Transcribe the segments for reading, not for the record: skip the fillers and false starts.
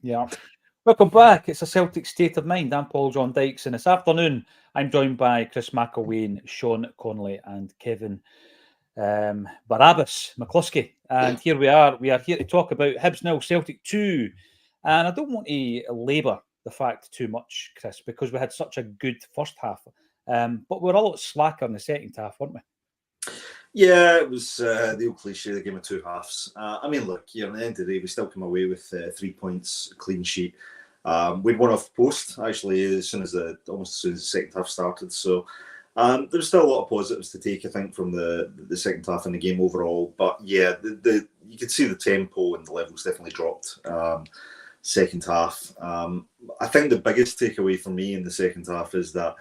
Yeah. Welcome back. It's a Celtic State of Mind. I'm Paul John Dykes, and this afternoon I'm joined by Chris McElwain, Sean Connolly, and Kevin Barabbas McCluskey. And here we are. We are here to talk about Hibs 0, Celtic 2. And I don't want to labour the fact too much, Chris, because we had such a good first half. But we're a lot slacker in the second half, weren't we? Yeah, it was the old cliche, the game of two halves. I mean, look, at the end of the day, we still come away with 3 points, clean sheet. We'd won off the post, actually, almost as soon as the second half started. So there was still a lot of positives to take, I think, from the second half in the game overall. But yeah, you could see the tempo and the levels definitely dropped second half. I think the biggest takeaway for me in the second half is that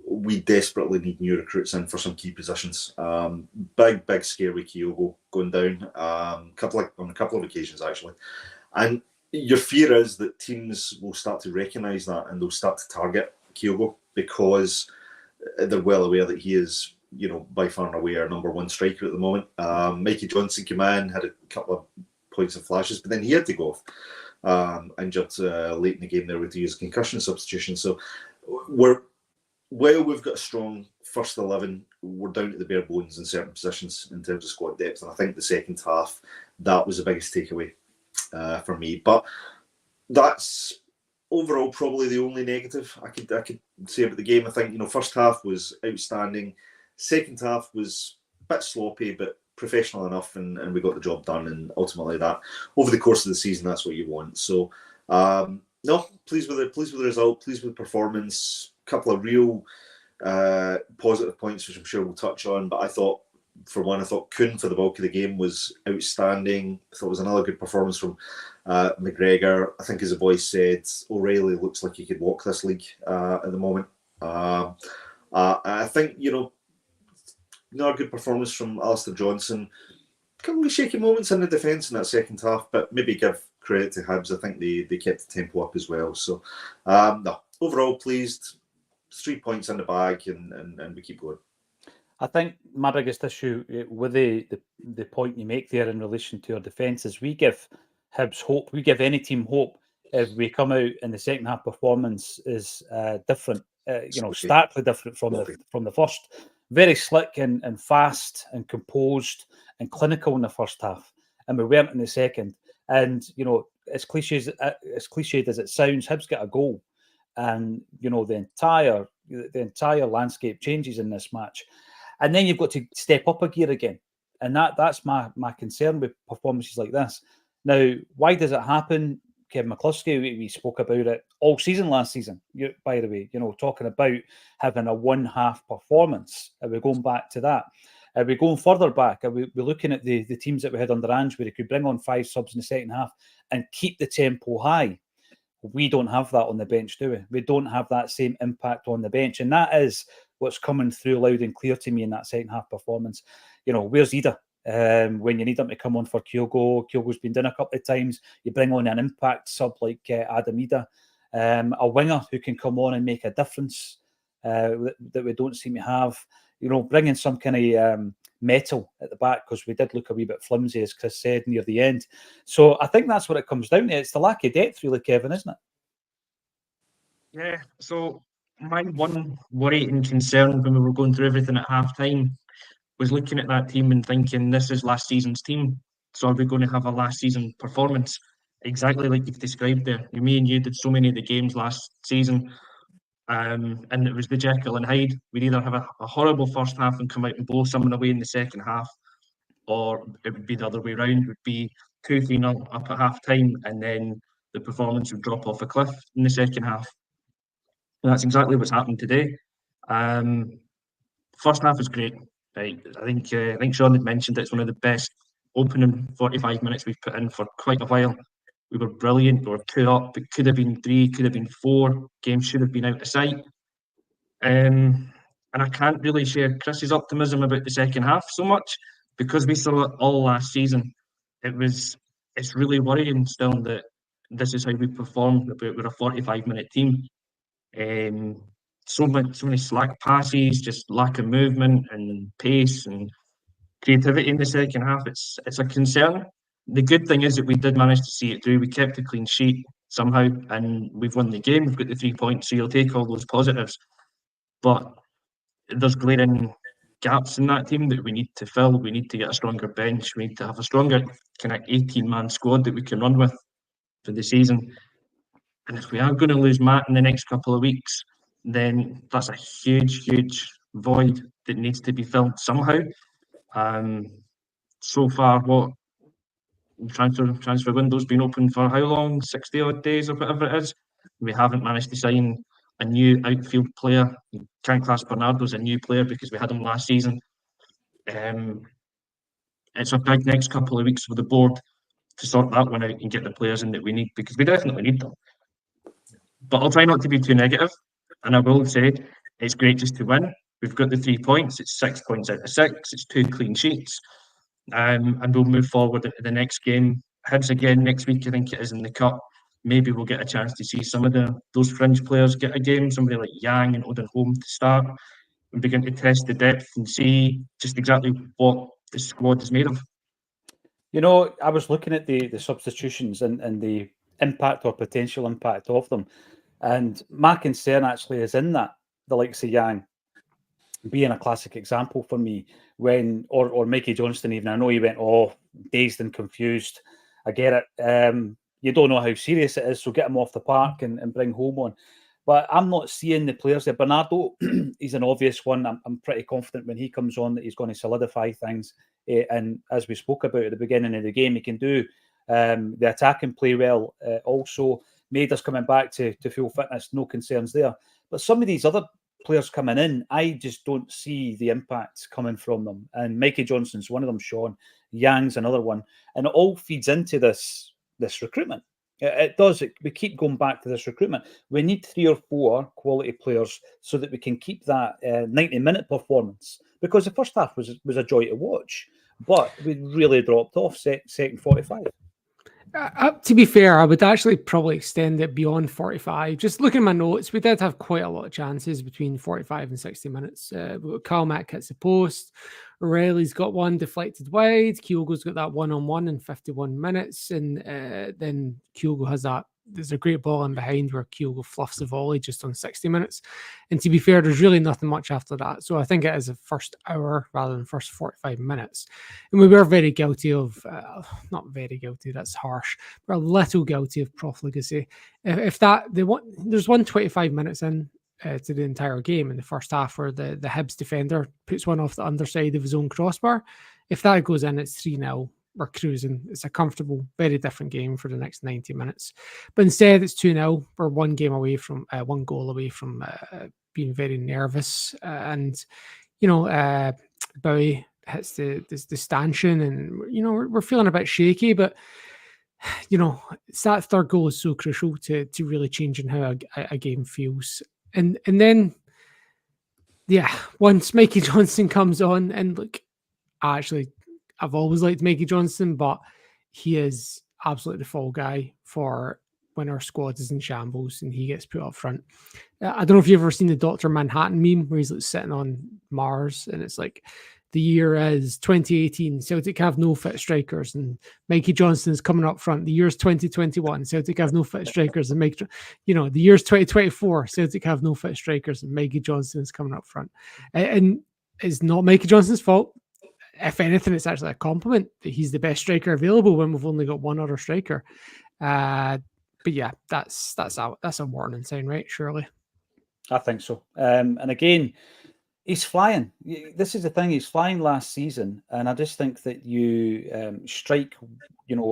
we desperately need new recruits in for some key positions. Big scare with Kyogo going down on a couple of occasions, actually. And your fear is that teams will start to recognise that and they'll start to target Kyogo because they're well aware that he is, by far and away our number one striker at the moment. Mikey Johnson came in, had a couple of points and flashes, but then he had to go off, injured late in the game there with the use of concussion substitution. So we've got a strong first 11, we're down to the bare bones in certain positions in terms of squad depth. And I think the second half, that was the biggest takeaway for me. But that's overall probably the only negative I could say about the game. I think, first half was outstanding. Second half was a bit sloppy, but professional enough, and we got the job done. And ultimately that, over the course of the season, that's what you want. So, no, pleased with the result, pleased with the performance. Couple of real positive points, which I'm sure we'll touch on. But I thought Kuhn for the bulk of the game was outstanding. I thought it was another good performance from McGregor. I think, as the boys said, O'Reilly looks like he could walk this league at the moment. I think, not a good performance from Alistair Johnson. A couple of shaky moments in the defence in that second half, but maybe give credit to Hibs. I think they kept the tempo up as well. So, no, overall pleased. 3 points in the bag, and we keep going. I think my biggest issue with the point you make there in relation to our defence is we give Hibs hope. We give any team hope if we come out and the second half performance is different, starkly different from the first. Very slick and fast and composed and clinical in the first half, and we weren't in the second. And as cliched as it sounds, Hibs get a goal. And the entire landscape changes in this match, and then you've got to step up a gear again, and that's my concern with performances like this. Now, why does it happen? Kevin McCluskey, we spoke about it all season last season. By the way, talking about having a one-half performance. Are we going back to that? Are we going further back? Are we looking at the teams that we had under Ange, where they could bring on 5 subs in the second half and keep the tempo high? We don't have that on the bench, do we? We don't have that same impact on the bench. And that is what's coming through loud and clear to me in that second half performance. Where's Idah? When you need him to come on for Kyogo. Kyogo's been done a couple of times. You bring on an impact sub like Adam Idah, a winger who can come on and make a difference that we don't seem to have. Bringing some kind of metal at the back, because we did look a wee bit flimsy, as Chris said, near the end. So I think that's what it comes down to. It's the lack of depth, really, Kevin, isn't it? Yeah, so my one worry and concern when we were going through everything at half-time was looking at that team and thinking, this is last season's team, so are we going to have a last season performance? Exactly like you've described there. Me and you did so many of the games last season, and it was the Jekyll and Hyde. We'd either have a horrible first half and come out and blow someone away in the second half, or it would be the other way around. It would be 2-3-0 up at half-time, and then the performance would drop off a cliff in the second half. And that's exactly what's happened today. First half was great. Right? I think Sean had mentioned it's one of the best opening 45 minutes we've put in for quite a while. We were brilliant. We were 2 up. It could have been 3, could have been 4. Game should have been out of sight. And I can't really share Chris's optimism about the second half so much, because we saw it all last season. It's really worrying still that this is how we perform. We're a 45-minute team. So many slack passes, just lack of movement and pace and creativity in the second half. It's a concern. The good thing is that we did manage to see it through. We kept a clean sheet. somehow, and we've won the game. We've got the 3 points, so you'll take all those positives. But there's glaring gaps in that team that we need to fill. We need to get a stronger bench. We need to have a stronger kind of 18-man squad that we can run with for the season. And if we are going to lose Matt in the next couple of weeks, then that's a huge void that needs to be filled somehow. So far, what transfer window's been open for how long? 60 odd days or whatever it is. We haven't managed to sign a new outfield player. You can't class Bernardo as a new player because we had him last season. It's a big next couple of weeks for the board to sort that one out and get the players in that we need, because we definitely need them. But I'll try not to be too negative, and I will say it's great just to win. We've got the 3 points. It's 6 points out of 6. It's 2 clean sheets. And we'll move forward into the next game. Hibs again next week, I think it is, in the Cup. Maybe we'll get a chance to see some of those fringe players get a game, somebody like Yang and Odin Holm to start, and begin to test the depth and see just exactly what the squad is made of. You know, I was looking at the substitutions and the impact or potential impact of them, and my concern actually is in that the likes of Yang being a classic example for me, when or Mikey Johnston even. I know he went dazed and confused. I get it. You don't know how serious it is, so get him off the park and bring Holm on. But I'm not seeing the players there. Bernardo, he's an obvious one. I'm pretty confident when he comes on that he's going to solidify things. And as we spoke about at the beginning of the game, he can do the attack and play well. Also, Mader's coming back to full fitness, no concerns there. But some of these other players coming in, I just don't see the impact coming from them. And Mikey Johnston's one of them, Sean. Yang's another one. And it all feeds into this recruitment. It does. We keep going back to this recruitment. We need 3 or 4 quality players so that we can keep that 90-minute performance. Because the first half was a joy to watch, but we really dropped off second 45. To be fair, I would actually probably extend it beyond 45. Just looking at my notes, we did have quite a lot of chances between 45 and 60 minutes. Carl Mack hits the post. O'Reilly's got one deflected wide. Kyogo's got that one-on-one in 51 minutes. And then Kyogo has that. There's a great ball in behind where Kyogo fluffs the volley just on 60 minutes. And to be fair, there's really nothing much after that. So I think it is the first hour rather than first 45 minutes. And we were very guilty of, not very guilty, that's harsh. We're a little guilty of profligacy. There's 125 minutes in to the entire game in the first half where the Hibs defender puts one off the underside of his own crossbar. If that goes in, it's 3-0. We're cruising. It's a comfortable, very different game for the next 90 minutes. But instead, it's 2-0. We're one goal away from being very nervous. And, Bowie hits the stanchion, and, we're feeling a bit shaky. But, it's that third goal is so crucial to really changing how a game feels. And then, once Mikey Johnston comes on, and look, I've always liked Mikey Johnston, but he is absolutely the fall guy for when our squad is in shambles and he gets put up front. I don't know if you've ever seen the Dr. Manhattan meme where he's like sitting on Mars and it's like, the year is 2018, Celtic have no fit strikers and Mikey Johnston is coming up front. The year's 2021, Celtic have no fit strikers and the year's 2024, Celtic have no fit strikers and Mikey Johnston is coming up front. And it's not Mikey Johnston's fault. If anything, it's actually a compliment that he's the best striker available when we've only got one other striker. But yeah, that's a warning sign, right? Surely. I think so. And again, he's flying. This is the thing. He's flying last season, and I just think that you strike,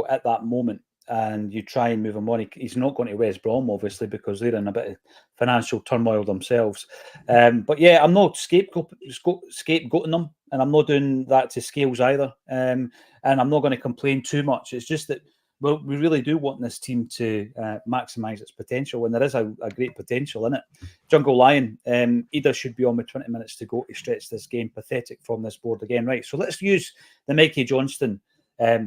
at that moment, and you try and move him on. He's not going to West Brom, obviously, because they're in a bit of financial turmoil themselves. But yeah, I'm not scapegoating them, and I'm not doing that to Scales either. And I'm not going to complain too much. It's just that we really do want this team to maximise its potential, and there is a great potential in it. Jungle Lion, Idah should be on with 20 minutes to go to stretch this game. Pathetic from this board again. Right, so let's use the Mikey Johnston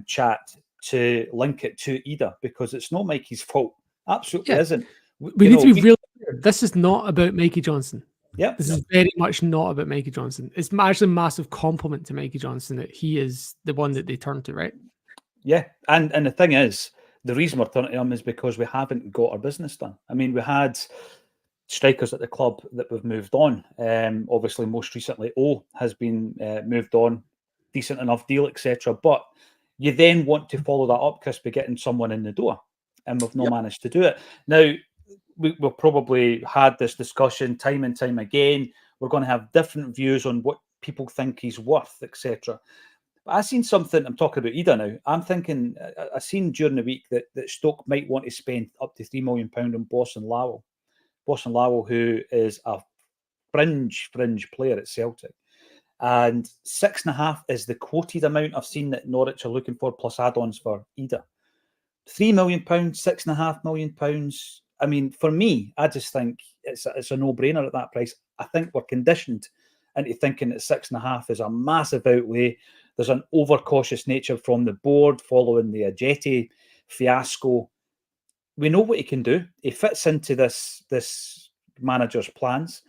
chat to link it to Idah, because it's not Mikey's fault. Absolutely isn't. We need to be really clear. This is not about Mikey Johnston. Yeah, this is very much not about Mikey Johnston. It's actually a massive compliment to Mikey Johnston that he is the one that they turn to, right? Yeah, and the thing is, the reason we're turning to him is because we haven't got our business done. I mean, we had strikers at the club that we've moved on. Obviously, most recently, O has been moved on, decent enough deal, etc. But you then want to follow that up, Chris, by getting someone in the door, and we've not managed to do it. Now, we've probably had this discussion time and time again. We're going to have different views on what people think he's worth, etc. But I seen something, I'm talking about Idah now, I'm thinking, I seen during the week that Stoke might want to spend up to £3 million on Boston Lowell, who is a fringe player at Celtic. And 6.5 is the quoted amount I've seen that Norwich are looking for, plus add-ons for Idah. £3 million, £6.5 million. I mean, for me, I just think it's a no-brainer at that price. I think we're conditioned into thinking that 6.5 is a massive outlay. There's an overcautious nature from the board following the Ajeti fiasco. We know what he can do. He fits into this manager's plans.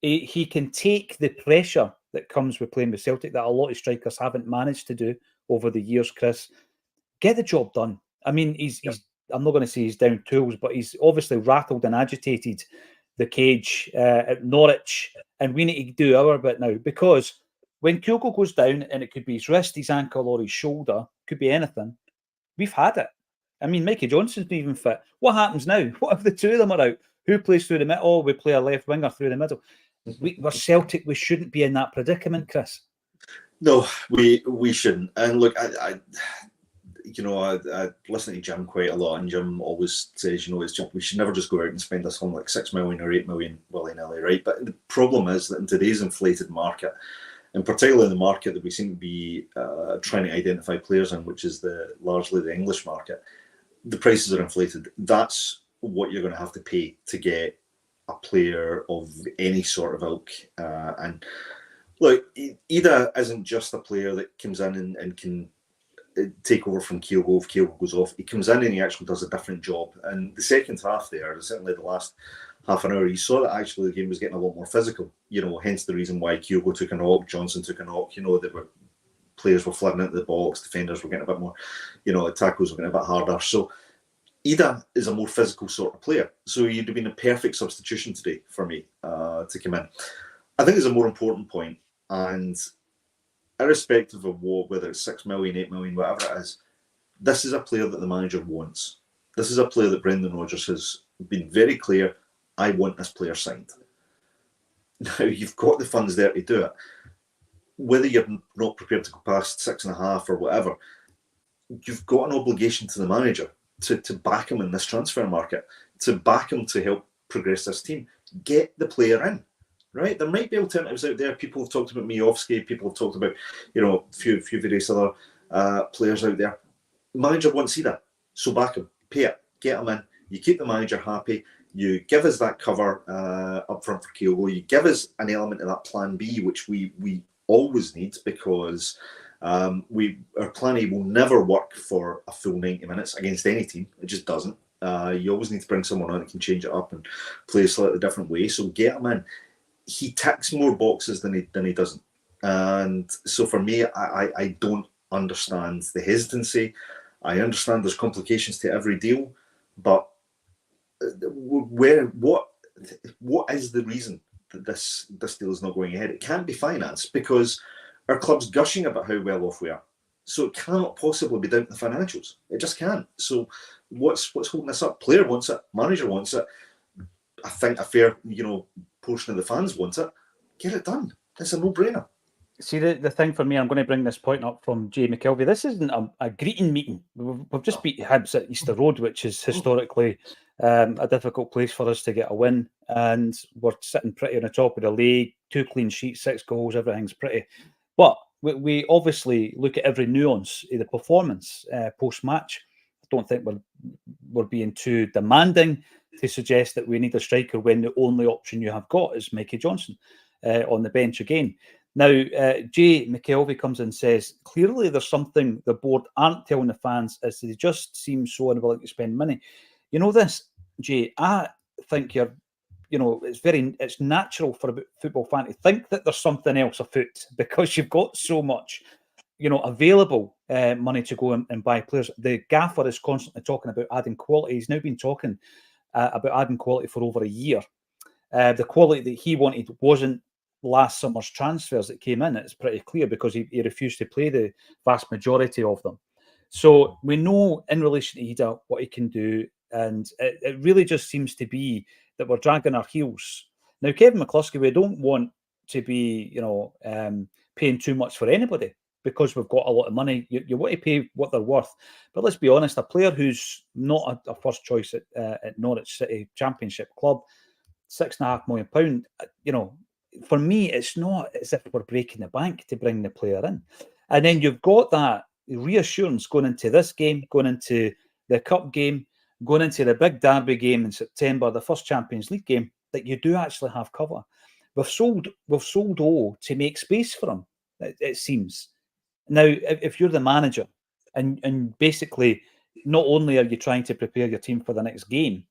He can take the pressure that comes with playing with Celtic that a lot of strikers haven't managed to do over the years, Chris. Get the job done. I mean, he's I'm not going to say he's down tools, but he's obviously rattled and agitated the cage at Norwich, and we need to do our bit now, because when Kyogo goes down, and it could be his wrist, his ankle, or his shoulder, could be anything, we've had it. I mean, Mikey Johnson's not even fit. What happens now? What if the two of them are out? Who plays through the middle? Oh, we play a left winger through the middle. We're Celtic. We shouldn't be in that predicament, Chris. No, we shouldn't. And look, I listen to Jim quite a lot, and Jim always says, we should never just go out and spend this on like 6 million or 8 million willy-nilly, right? But the problem is that in today's inflated market, and particularly in the market that we seem to be trying to identify players in, which is largely the English market, the prices are inflated. That's what you're going to have to pay to get a player of any sort of ilk. And look, Idah isn't just a player that comes in and can take over from Kyogo if Kyogo goes off. He comes in and he actually does a different job. And the second half there, certainly the last half an hour, you saw that actually the game was getting a lot more physical. Hence the reason why Kyogo took a knock, Johnson took a knock. Players were flooding into the box, defenders were getting a bit more, tackles were getting a bit harder. So Idah is a more physical sort of player. So he'd have been a perfect substitution today for me to come in. I think it's a more important point, and irrespective of whether it's 6 million, 8 million, whatever it is, this is a player that the manager wants. This is a player that Brendan Rodgers has been very clear, I want this player signed. Now, you've got the funds there to do it. Whether you're not prepared to go past 6.5 or whatever, you've got an obligation to the manager to back him in this transfer market, to back him to help progress this team. Get the player in. Right, there might be alternatives out there. People have talked about Miovski. People have talked about, a few various other players out there. The manager wants to see that, so back him, pay it, get him in. You keep the manager happy. You give us that cover up front for Kyogo. You give us an element of that plan B, which we always need, because our plan A will never work for a full 90 minutes against any team. It just doesn't. You always need to bring someone on that can change it up and play a slightly different way. So get him in. He ticks more boxes than he doesn't, and so for me, I don't understand the hesitancy. I understand there's complications to every deal, but what is the reason that this deal is not going ahead? It can't be finance, because our club's gushing about how well off we are, so it cannot possibly be down to the financials. It just can't. So what's holding this up? Player wants it, manager wants it. I think a fair portion of the fans want it. Get it done. It's a no-brainer. See, the thing for me, I'm going to bring this point up from Jay McKelvey. This isn't a greeting meeting. We've just beat Hibs at Easter Road, which is historically a difficult place for us to get a win. And we're sitting pretty on the top of the league, 2 clean sheets, 6 goals, everything's pretty. But we obviously look at every nuance of the performance post-match. I don't think we're being too demanding to suggest that we need a striker when the only option you have got is Mikey Johnson on the bench again. Now, Jay McKelvey comes in and says, clearly there's something the board aren't telling the fans, as they just seem so unwilling to spend money. You know this, Jay, I think it's natural for a football fan to think that there's something else afoot, because you've got so much. available money to go and buy players. The gaffer is constantly talking about adding quality. He's now been talking about adding quality for over a year. The quality that he wanted wasn't last summer's transfers that came in. It's pretty clear because he refused to play the vast majority of them. So we know in relation to Idah what he can do, and it really just seems to be that we're dragging our heels. Now, Kevin McCluskey, we don't want to be, paying too much for anybody because we've got a lot of money. You want to pay what they're worth. But let's be honest, a player who's not a first choice at Norwich City Championship club, £6.5 million, for me, it's not as if we're breaking the bank to bring the player in. And then you've got that reassurance going into this game, going into the cup game, going into the big derby game in September, the first Champions League game, that you do actually have cover. We've sold O to make space for him, it seems. Now, if you're the manager and basically not only are you trying to prepare your team for the next game,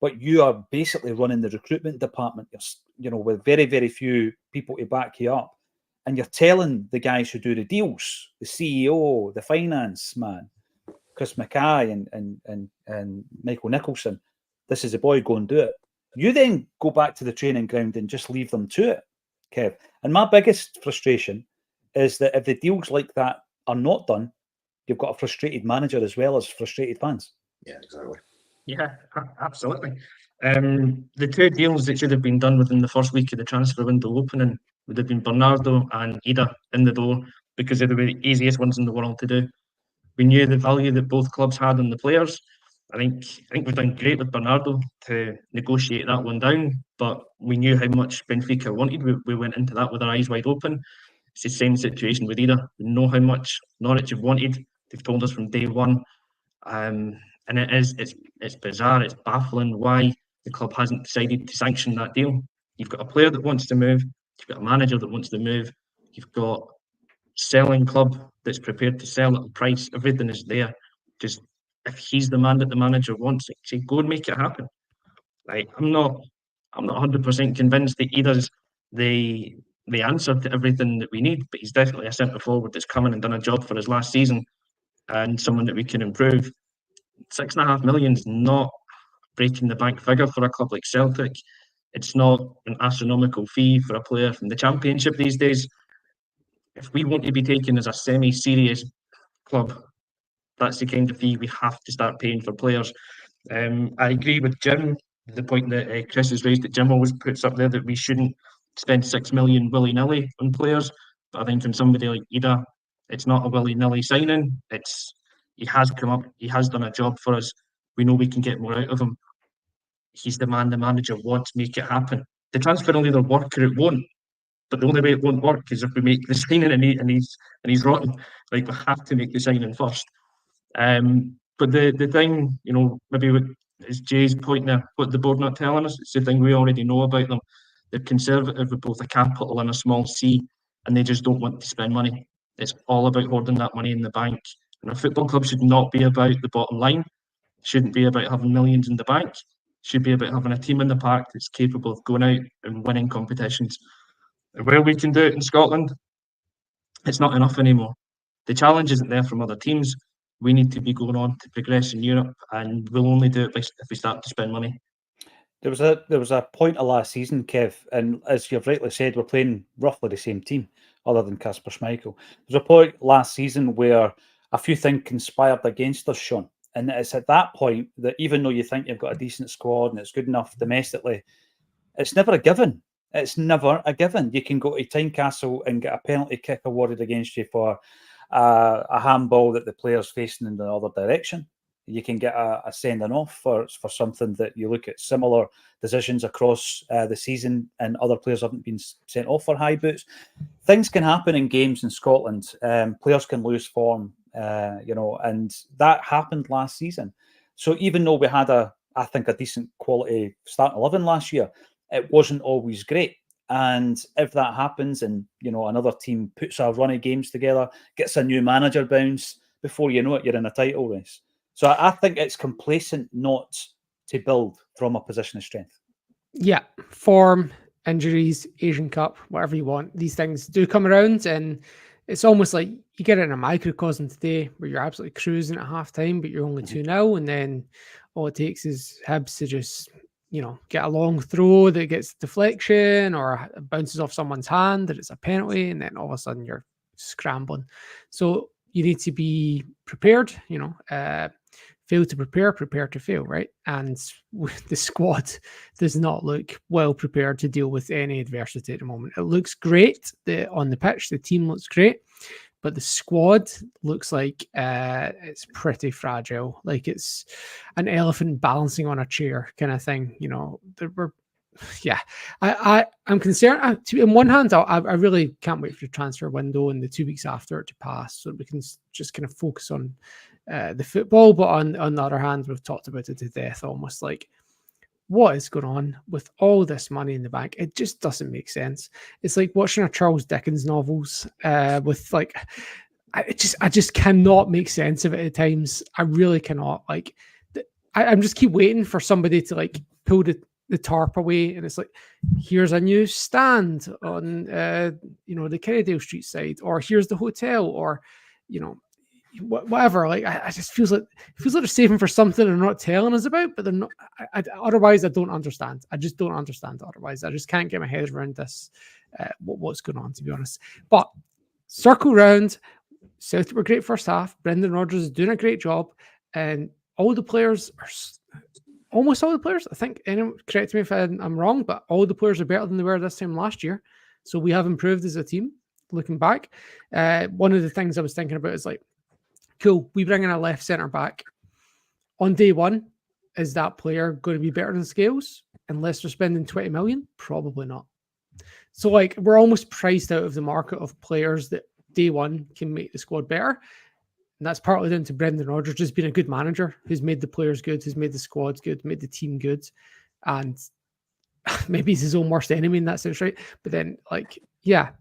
but you are basically running the recruitment department, with very, very few people to back you up. And you're telling the guys who do the deals, the CEO, the finance man, Chris Mackay and Michael Nicholson, this is the boy, go and do it. You then go back to the training ground and just leave them to it, Kev. And my biggest frustration is that if the deals like that are not done, you've got a frustrated manager as well as frustrated fans. Yeah, exactly. Yeah, absolutely. The two deals that should have been done within the first week of the transfer window opening would have been Bernardo and Idah in the door because they were the easiest ones in the world to do. We knew the value that both clubs had on the players. I think we've done great with Bernardo to negotiate that one down, but we knew how much Benfica wanted. We went into that with our eyes wide open. It's the same situation with Idah. We know how much Norwich have wanted. They've told us from day one. And it's bizarre, it's baffling why the club hasn't decided to sanction that deal. You've got a player that wants to move, you've got a manager that wants to move, you've got selling club that's prepared to sell at a price, everything is there. Just if he's the man that the manager wants, say go and make it happen. Like I'm not 100% convinced that he does the answer to everything that we need, but he's definitely a centre forward that's come in and done a job for his last season and someone that we can improve. £6.5 million is not breaking the bank figure for a club like Celtic. It's not an astronomical fee for a player from the Championship these days. If we want to be taken as a semi-serious club, that's the kind of fee we have to start paying for players. I agree with Jim, the point that Chris has raised that Jim always puts up there that we shouldn't spend £6 million willy-nilly on players. But I think from somebody like Idah, it's not a willy-nilly signing. He has come up, he has done a job for us. We know we can get more out of him. He's the man the manager wants, make it happen. The transfer will either work or it won't. But the only way it won't work is if we make the signing and he's rotten. Like we have to make the signing first. But the thing, maybe is Jay's point there, what the board not telling us, it's the thing we already know about them. They're conservative with both a capital and a small C, and they just don't want to spend money. It's all about hoarding that money in the bank. And a football club should not be about the bottom line. Shouldn't be about having millions in the bank. Should be about having a team in the park that's capable of going out and winning competitions. And where we can do it in Scotland, it's not enough anymore. The challenge isn't there from other teams. We need to be going on to progress in Europe, and we'll only do it if we start to spend money. There was a point of last season, Kev, and as you've rightly said, we're playing roughly the same team, other than Kasper Schmeichel. There's a point last season where a few things conspired against us, Sean. And it's at that point that even though you think you've got a decent squad and it's good enough domestically, it's never a given. It's never a given. You can go to Tynecastle and get a penalty kick awarded against you for a handball that the player's facing in the other direction. You can get a sending off for something that you look at similar decisions across the season and other players haven't been sent off for high boots. Things can happen in games in Scotland. Players can lose form, and that happened last season. So even though we had I think a decent quality starting 11 last year, it wasn't always great. And if that happens and, another team puts a run of games together, gets a new manager bounce, before you know it, you're in a title race. So I think it's complacent not to build from a position of strength. Yeah, form, injuries, Asian Cup, whatever you want. These things do come around, and it's almost like you get it in a microcosm today where you're absolutely cruising at half-time, but you're only 2-0, and then all it takes is Hibs to just, get a long throw that gets deflection or bounces off someone's hand and it's a penalty, and then all of a sudden you're scrambling. So you need to be prepared, fail to prepare to fail, right? And the squad does not look well prepared to deal with any adversity at the moment. It looks great on the pitch, the team looks great, but the squad looks like it's pretty fragile. Like it's an elephant balancing on a chair kind of thing. I'm concerned. On one hand, I really can't wait for the transfer window and the 2 weeks after it to pass, so we can just kind of focus on the football. But on the other hand, we've talked about it to death, almost. Like, what is going on with all this money in the bank? It just doesn't make sense. It's like watching a Charles Dickens novels with like, I just cannot make sense of it at times. I really cannot. Like, I'm just keep waiting for somebody to like pull the tarp away, and it's like, here's a new stand on the Kerrydale Street side, or here's the hotel, or whatever. Like, I just feels like they're saving for something they're not telling us about, but they're not. Otherwise, I don't understand. I just don't understand. Otherwise, I just can't get my head around this. What's going on, to be honest. But circle round. Celtic were great first half. Brendan Rodgers is doing a great job, and all the players are. Almost all the players, I think, correct me if I'm wrong, but all the players are better than they were this time last year. So we have improved as a team, looking back. One of the things I was thinking about is like, cool, we bring in a left centre back. On day one, is that player going to be better than Scales unless they're spending 20 million? Probably not. So like, we're almost priced out of the market of players that day one can make the squad better. And that's partly down to Brendan Rodgers just being a good manager who's made the players good, who's made the squad good, made the team good. And maybe he's his own worst enemy in that sense, right? But then, like, yeah,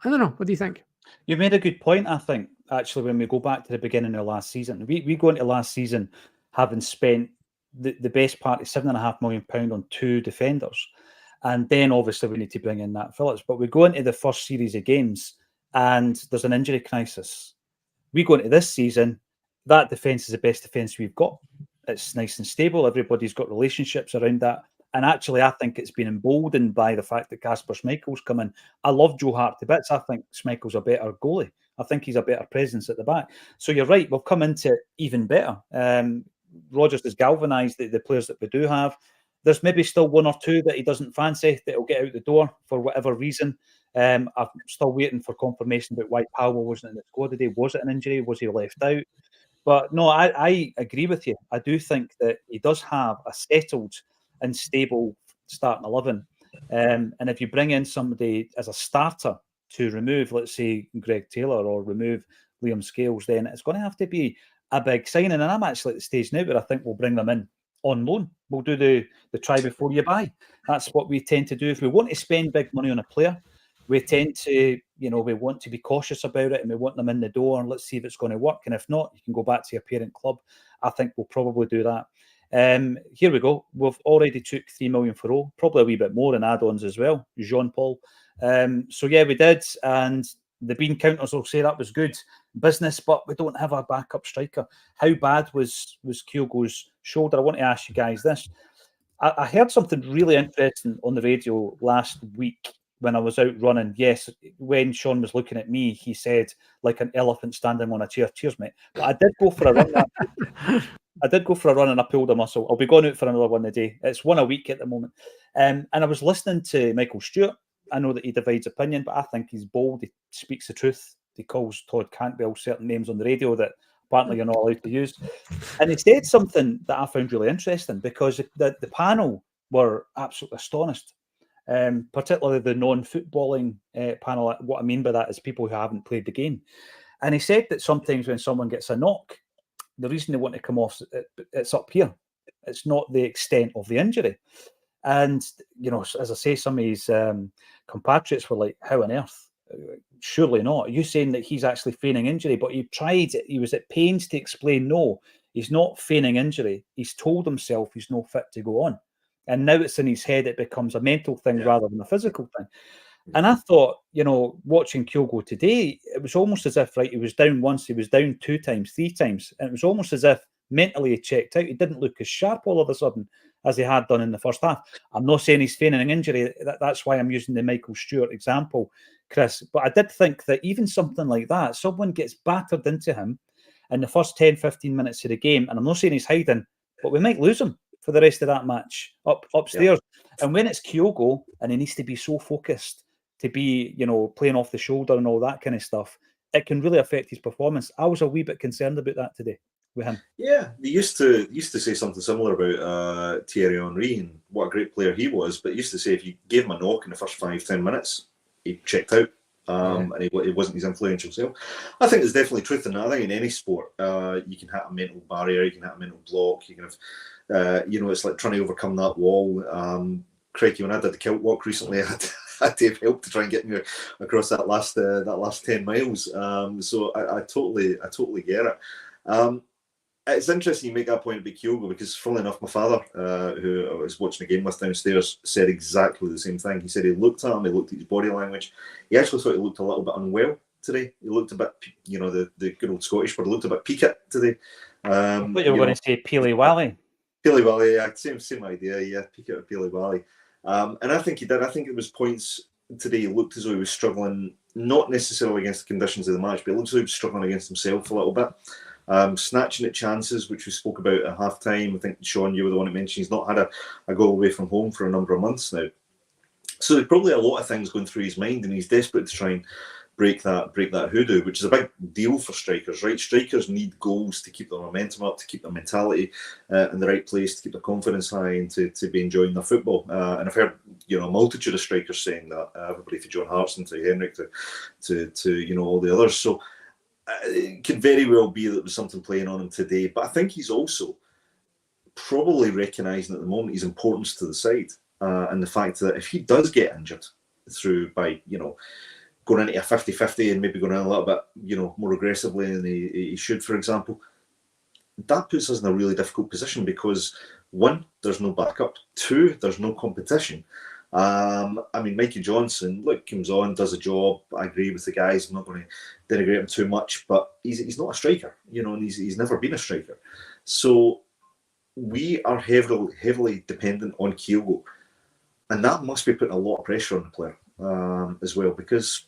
I don't know. What do you think? You made a good point, I think, actually, when we go back to the beginning of last season. We go into last season having spent the best part of £7.5 million on 2 defenders. And then, obviously, we need to bring in Nat Phillips. But we go into the first series of games and there's an injury crisis. We go into this season, that defence is the best defence we've got. It's nice and stable. Everybody's got relationships around that. And actually, I think it's been emboldened by the fact that Kasper Schmeichel's come in. I love Joe Hart to bits. I think Schmeichel's a better goalie. I think he's a better presence at the back. So you're right, we've come into even better. Rodgers has galvanised the players that we do have. There's maybe still one or two that he doesn't fancy that will get out the door for whatever reason. I'm still waiting for confirmation about why Powell wasn't in the squad today. Was it an injury? Was he left out? But no, I agree with you. I do think that he does have a settled and stable starting 11. And if you bring in somebody as a starter to remove, let's say, Greg Taylor or remove Liam Scales, then it's going to have to be a big signing. And I'm actually at the stage now where I think we'll bring them in on loan. We'll do the try before you buy. That's what we tend to do. If we want to spend big money on a player, we tend to, we want to be cautious about it and we want them in the door and let's see if it's going to work. And if not, you can go back to your parent club. I think we'll probably do that. Here we go. We've already took 3 million for O, probably a wee bit more in add-ons as well, Jean-Paul. So yeah, we did. And the bean counters will say that was good business, but we don't have a backup striker. How bad was Kyogo's shoulder? I want to ask you guys this. I heard something really interesting on the radio last week when I was out running. Yes, when Sean was looking at me, he said, like an elephant standing on a chair. Cheers, mate. But I did go for a run. I did go for a run and I pulled a muscle. I'll be going out for another one a day. It's one a week at the moment. And I was listening to Michael Stewart. I know that he divides opinion, but I think he's bold. He speaks the truth. He calls Todd Cantwell certain names on the radio that apparently you're not allowed to use. And he said something that I found really interesting because the panel were absolutely astonished. Particularly the non-footballing panel. What I mean by that is people who haven't played the game. And he said that sometimes when someone gets a knock, the reason they want to come off, it's up here. It's not the extent of the injury. And, as I say, some of his compatriots were like, how on earth? Surely not. Are you saying that he's actually feigning injury? But he was at pains to explain, no, he's not feigning injury. He's told himself he's not fit to go on. And now it's in his head, it becomes a mental thing rather than a physical thing. And I thought, watching Kyogo today, it was almost as if, right, he was down once, he was down 2 times, 3 times, and it was almost as if mentally he checked out. He didn't look as sharp all of a sudden as he had done in the first half. I'm not saying he's feigning an injury. That's why I'm using the Michael Stewart example, Chris. But I did think that even something like that, someone gets battered into him in the first 10, 15 minutes of the game, and I'm not saying he's hiding, but we might lose him for the rest of that match upstairs. Yeah. And when it's Kyogo and he needs to be so focused to be, playing off the shoulder and all that kind of stuff, it can really affect his performance. I was a wee bit concerned about that today with him. Yeah, they used to say something similar about Thierry Henry and what a great player he was, but used to say if you gave him a knock in the first 5-10 minutes, he checked out. And he wasn't his influential self. I think there's definitely truth in that. I think in any sport, you can hit a mental barrier, you can hit a mental block, you can have, it's like trying to overcome that wall. Crikey, when I did the kilt walk recently, I had to have help to try and get me across that last 10 miles. So I totally get it. It's interesting you make that point about Kyogo because, funnily enough, my father, who I was watching the game with downstairs, said exactly the same thing. He said he looked at him, he looked at his body language. He actually thought he looked a little bit unwell today. He looked a bit, the good old Scottish word, looked a bit peaked today. I thought you were going to say Peely Wally. Peely Wally, yeah, same idea, yeah, peak or Peely Wally. And I think he did. I think it was points today he looked as though he was struggling, not necessarily against the conditions of the match, but it looked as though he was struggling against himself a little bit. Snatching at chances, which we spoke about at half time. I think, Sean, you were the one that mentioned he's not had a goal away from home for a number of months now. So there's probably a lot of things going through his mind, and he's desperate to try and break that hoodoo, which is a big deal for strikers, right? Strikers need goals to keep their momentum up, to keep their mentality in the right place, to keep their confidence high, and to be enjoying their football. And I've heard, a multitude of strikers saying that, everybody from John Hartson to Henrik to all the others. So it could very well be that there was something playing on him today, but I think he's also probably recognising at the moment his importance to the side, and the fact that if he does get injured through by going into a 50-50 and maybe going in a little bit more aggressively than he should, for example, that puts us in a really difficult position because 1, there's no backup, 2, there's no competition. Mikey Johnson, comes on, does a job. I agree with the guys. I'm not going to denigrate him too much, but he's not a striker, and he's never been a striker. So we are heavily dependent on Kyogo, and that must be putting a lot of pressure on the player as well, because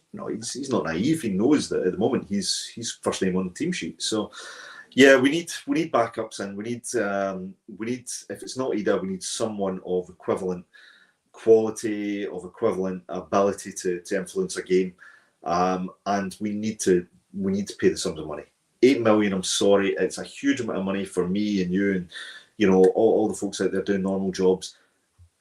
he's not naive. He knows that at the moment he's first name on the team sheet. So yeah, we need backups, and we need if it's not Idah, we need someone of equivalent quality, of equivalent ability to influence a game, and we need to pay the sums of money. 8 million, I'm sorry, it's a huge amount of money for me and you and all the folks out there doing normal jobs.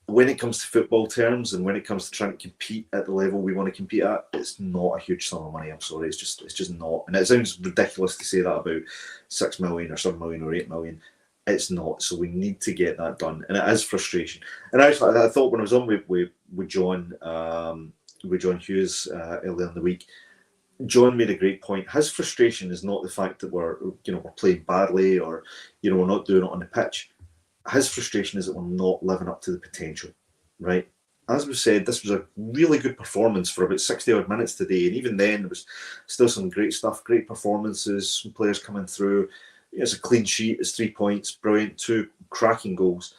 When it comes to football terms and when it comes to trying to compete at the level we want to compete at, it's not a huge sum of money. I'm sorry, it's just not. And it sounds ridiculous to say that about 6 million or 7 million or 8 million. It's not. So we need to get that done, and it is frustration. And actually, I thought when I was on with John Hughes earlier in the week, John made a great point. His frustration is not the fact that we're playing badly or we're not doing it on the pitch. His frustration is that we're not living up to the potential, right? As we said, this was a really good performance for about 60 odd minutes today, and even then there was still some great stuff, great performances, some players coming through. It's a clean sheet, it's 3 points, brilliant, 2 cracking goals.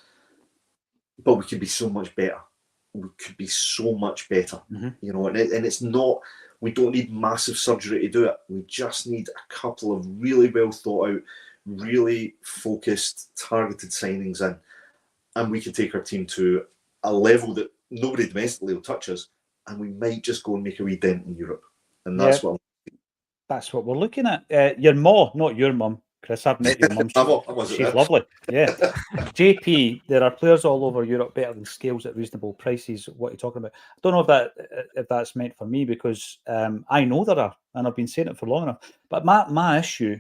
But we could be so much better. We could be so much better, and it's not. We don't need massive surgery to do it. We just need a couple of really well thought out, really focused, targeted signings in, and we can take our team to a level that nobody domestically will touch us, and we might just go and make a wee dent in Europe. And that's that's what we're looking at. Your ma, not your mum, Chris. I've met your mum. She's lovely. Yeah. JP, there are players all over Europe better than Scales at reasonable prices. What are you talking about? I don't know if that's meant for me, because I know there are, and I've been saying it for long enough. But my issue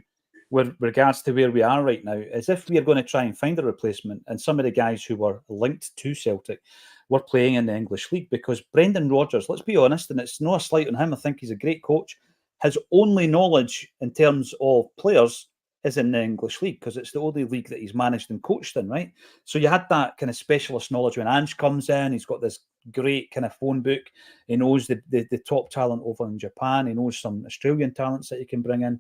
with regards to where we are right now is if we are going to try and find a replacement, and some of the guys who were linked to Celtic were playing in the English league, because Brendan Rodgers, let's be honest, and it's no slight on him, I think he's a great coach, his only knowledge in terms of players is in the English league, because it's the only league that he's managed and coached in, right? So you had that kind of specialist knowledge when Ange comes in. He's got this great kind of phone book. He knows the top talent over in Japan. He knows some Australian talents that he can bring in.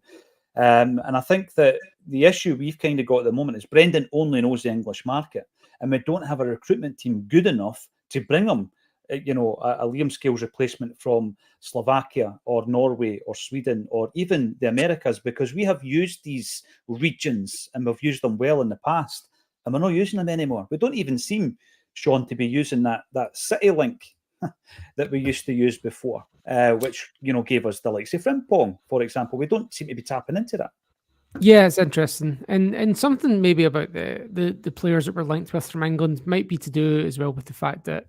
And I think that the issue we've kind of got at the moment is Brendan only knows the English market, and we don't have a recruitment team good enough to bring him, you know, a Liam Scales replacement from Slovakia or Norway or Sweden or even the Americas, because we have used these regions and we've used them well in the past, and we're not using them anymore. We don't even seem, Sean, to be using that City link that we used to use before, which, you know, gave us the likes of Frimpong, for example. We don't seem to be tapping into that. Yeah, it's interesting, and something maybe about the players that were linked with from England might be to do as well with the fact that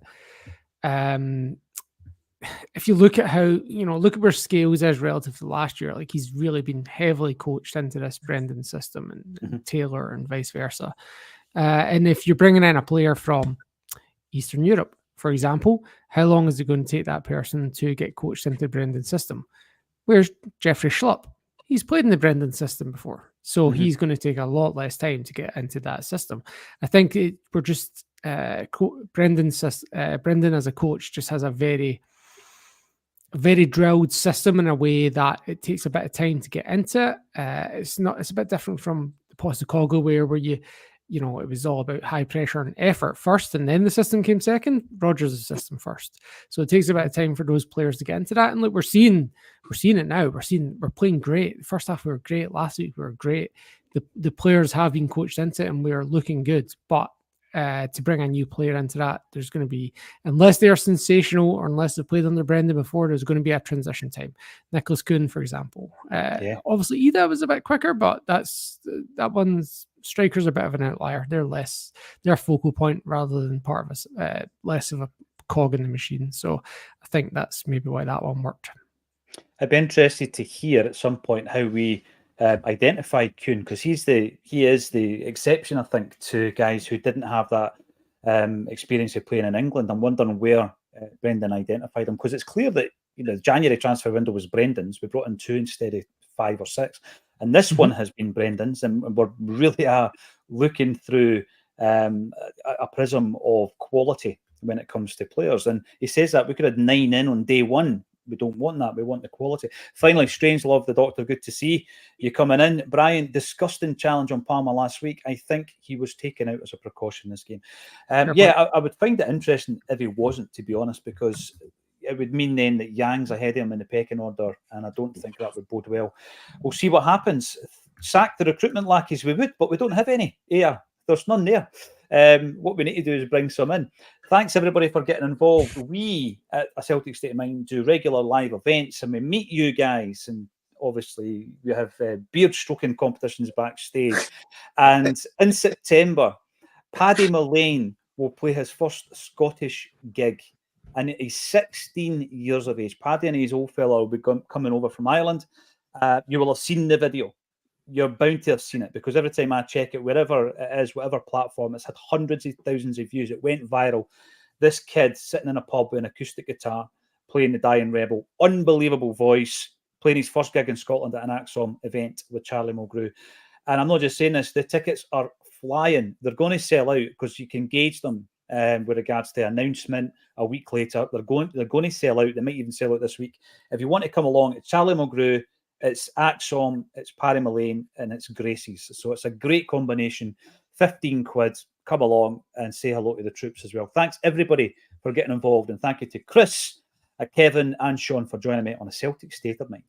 if you look at how, you know, look at where Scales is relative to last year, like he's really been heavily coached into this Brendan system and Taylor and vice versa. And if you're bringing in a player from Eastern Europe, for example, how long is it going to take that person to get coached into the Brendan system? Where's Jeffrey Schlupp? He's played in the Brendan system before, so he's going to take a lot less time to get into that system. I think we're just Brendan as a coach just has a very drilled system in a way that it takes a bit of time to get into. It's a bit different from the Postecoglou where you know, it was all about high pressure and effort first, and then the system came second. Rodgers' system first. So it takes a bit of time for those players to get into that. And look, we're seeing it now. We're playing great. The first half we were great. Last week we were great. The players have been coached into it, and we are looking good. But to bring a new player into that, there's going to be, unless they are sensational or unless they've played under Brendan before, there's going to be a transition time. Nicholas Kuhn, for example. Obviously, Idah was a bit quicker, but that one's strikers are a bit of an outlier. They're focal point rather than part of us, less of a cog in the machine. So I think that's maybe why that one worked. I'd be interested to hear at some point how we identify Kuhn, because he is the exception, I think, to guys who didn't have that experience of playing in England. I'm wondering where Brendan identified him, because it's clear that, you know, the January transfer window was Brendan's. We brought in 2 instead of 5 or 6. And this one has been Brendan's, and we're really looking through a prism of quality when it comes to players. And he says that we could have 9 in on day one. We don't want that. We want the quality. Finally, Strangelove, the doctor, good to see you coming in. Brian, disgusting challenge on Palmer last week. I think he was taken out as a precaution this game. I would find it interesting if he wasn't, to be honest, because it would mean then that Yang's ahead of him in the pecking order, and I don't think that would bode well. We'll see what happens. Sack the recruitment lackeys, we would, but we don't have any. Yeah, there's none there. What we need to do is bring some in. Thanks, everybody, for getting involved. We at A Celtic State of Mind do regular live events, and we meet you guys, and obviously we have beard stroking competitions backstage. And in September, Paddy Mullane will play his first Scottish gig. And he's 16 years of age. Paddy and his old fella will be coming over from Ireland. You will have seen the video. You're bound to have seen it, because every time I check it, wherever it is, whatever platform, it's had hundreds of thousands of views. It went viral. This kid sitting in a pub with an acoustic guitar, playing the Dying Rebel. Unbelievable voice. Playing his first gig in Scotland at an Acsom event with Charlie Mulgrew. And I'm not just saying this, the tickets are flying. They're going to sell out because you can gauge them. With regards to the announcement a week later, they're going to sell out. They might even sell out this week. If you want to come along, it's Charlie Mulgrew, it's Acsom, it's Paddy Mullane, and it's Gracie's. So it's a great combination. 15 quid. Come along and say hello to the troops as well. Thanks everybody for getting involved, and thank you to Chris, Kevin, and Sean for joining me on A Celtic State of Mind.